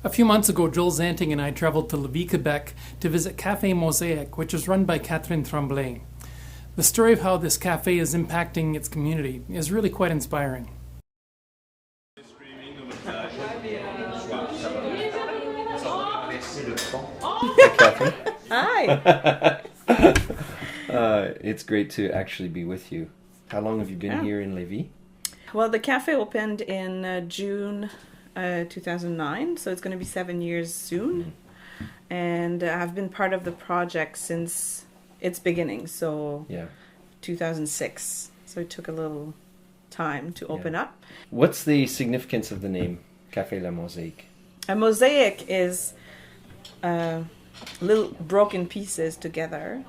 A few months ago, Joel Zanting and I traveled to Lévis, Quebec to visit Café Mosaïque, which is run by Catherine Tremblay. The story of how this cafe is impacting its community is really quite inspiring. Hi, Catherine. Hi. It's great to actually be with you. How long have you been here in Lévis? Well, the cafe opened in June 2009, so it's going to be 7 years soon. And I've been part of the project since its beginning, so 2006. So it took a little time to open up. What's the significance of the name Café la Mosaque? A mosaic is little broken pieces together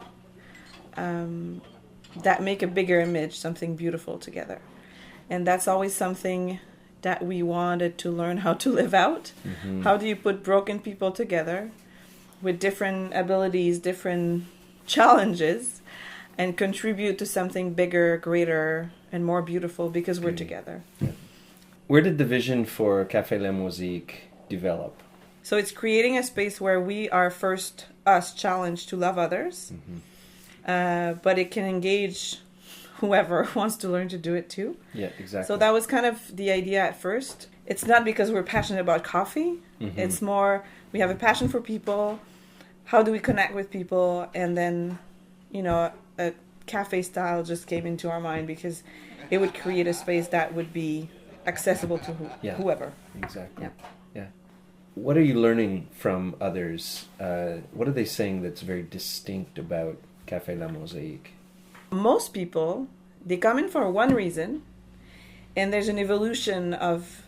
that make a bigger image, something beautiful together. And that's always something that we wanted to learn how to live out. Mm-hmm. How do you put broken people together with different abilities, different challenges, and contribute to something bigger, greater, and more beautiful because we're together. Yeah. Where did the vision for Café la Mosaque develop? So it's creating a space where we are first, us, challenged to love others, but it can engage whoever wants to learn to do it too. Yeah, exactly. So that was kind of the idea at first. It's not because we're passionate about coffee. It's more, we have a passion for people. How do we connect with people? And then, a cafe style just came into our mind because it would create a space that would be accessible to whoever. Exactly. Yeah. What are you learning from others? What are they saying that's very distinct about Café la Mosaque? Most people, they come in for one reason, and there's an evolution of,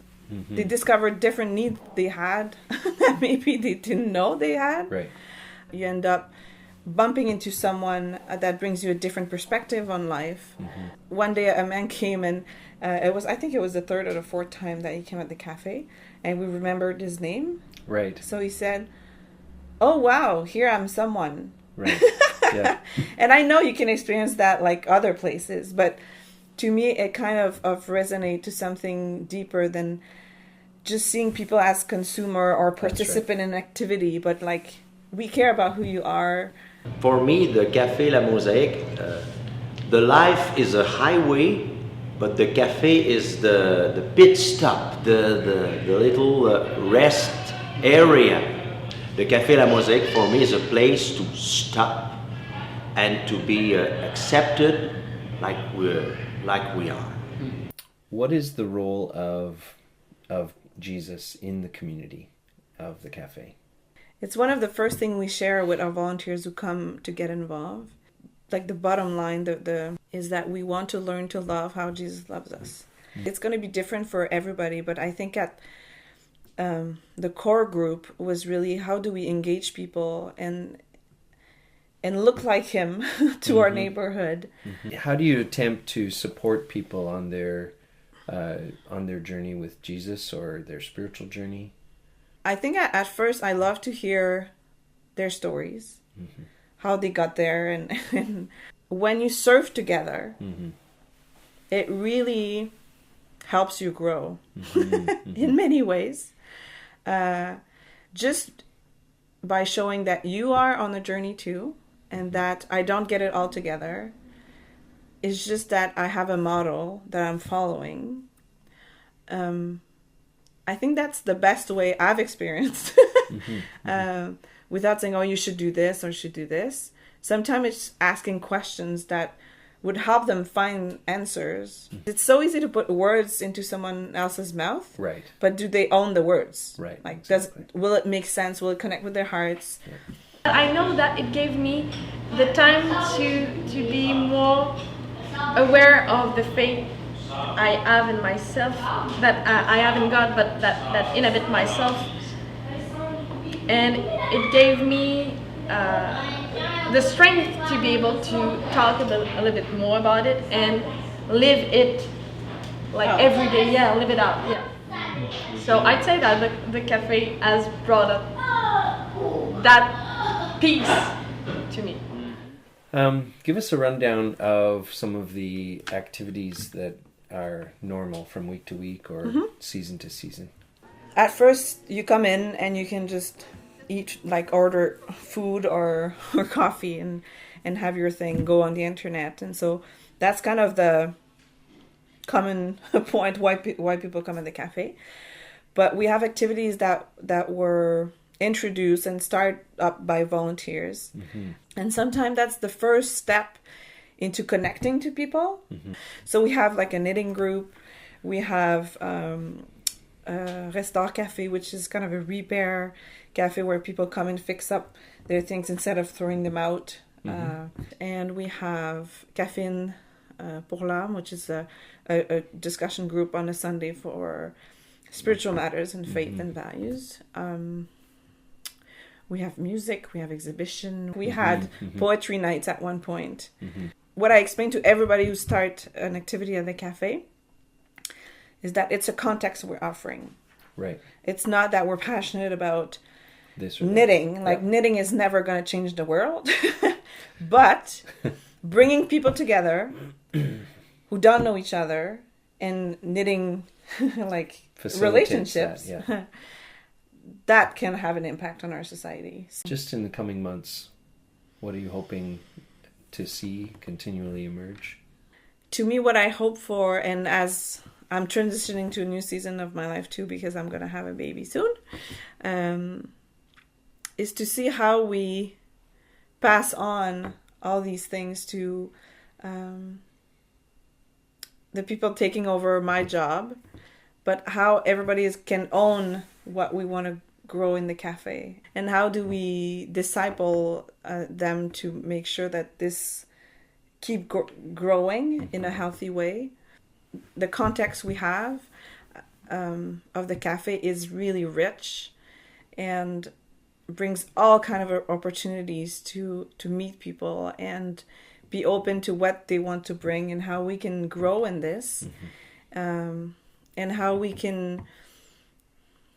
they discovered different needs they had that maybe they didn't know they had. Right. You end up bumping into someone that brings you a different perspective on life. One day a man came and I think it was the third or the fourth time that he came at the cafe, and we remembered his name. Right. So he said, "Oh wow, here I'm someone." Right. Yeah. And I know you can experience that like other places, but to me it kind of resonate to something deeper than just seeing people as consumer or participant in an activity, but like we care about who you are. For me, the Café la Mosaque, the life is a highway, but the cafe is the pit stop, the little rest area. The Café la Mosaque for me is a place to stop and to be accepted like we are. What is the role of Jesus in the community of the cafe? It's one of the first things we share with our volunteers who come to get involved. Like the bottom line is that we want to learn to love how Jesus loves us. It's going to be different for everybody, but I think at the core group was really how do we engage people and look like him to our neighborhood. How do you attempt to support people on their journey with Jesus or their spiritual journey? I think at first I love to hear their stories, how they got there, and when you serve together, it really helps you grow in many ways. Just by showing that you are on the journey too, and that I don't get it all together. It's just that I have a model that I'm following. I think that's the best way I've experienced. Without saying, oh, you should do this or you should do this. Sometimes it's asking questions that would help them find answers. It's so easy to put words into someone else's mouth. Right. But do they own the words? Right. Like, exactly. Will it make sense? Will it connect with their hearts? Yeah. I know that it gave me the time to be more aware of the faith I have in myself, that I have in God, but that inhabit myself. And it gave me the strength to be able to talk a little bit more about it and live it every day. Yeah, live it out. Yeah. So I'd say that the cafe has brought up that peace to me. Give us a rundown of some of the activities that are normal from week to week or season to season. At first, you come in and you can just eat, like order food or coffee and have your thing go on the internet. And so that's kind of the common point why people come in the cafe. But we have activities that were introduced and start up by volunteers. And sometimes that's the first step into connecting to people. So we have like a knitting group. We have Restore Café, which is kind of a repair cafe where people come and fix up their things instead of throwing them out. And we have Café pour l'âme, which is a discussion group on a Sunday for spiritual matters and faith and values. We have music, we have exhibition. We had poetry nights at one point. What I explain to everybody who start an activity at the cafe is that it's a context we're offering. Right. It's not that we're passionate about This or knitting. that. Like knitting is never going to change the world. But bringing people together who don't know each other and knitting like Facilitates relationships, that, that can have an impact on our society. Just in the coming months, what are you hoping to see continually emerge? To me, what I hope for, and as I'm transitioning to a new season of my life too, because I'm going to have a baby soon, is to see how we pass on all these things to the people taking over my job, but how everybody can own what we want to grow in the cafe, and how do we disciple them to make sure that this keep growing in a healthy way. The context we have of the cafe is really rich and brings all kind of opportunities to meet people and be open to what they want to bring and how we can grow in this, and how we can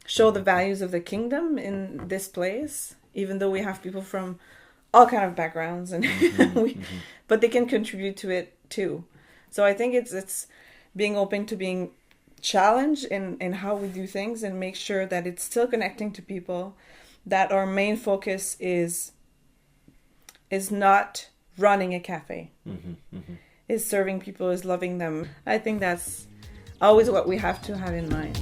show the values of the kingdom in this place, even though we have people from all kind of backgrounds, and but they can contribute to it too. So I think it's being open to being challenged in how we do things and make sure that it's still connecting to people, that our main focus is not running a cafe, is serving people, is loving them. I think that's always what we have to have in mind.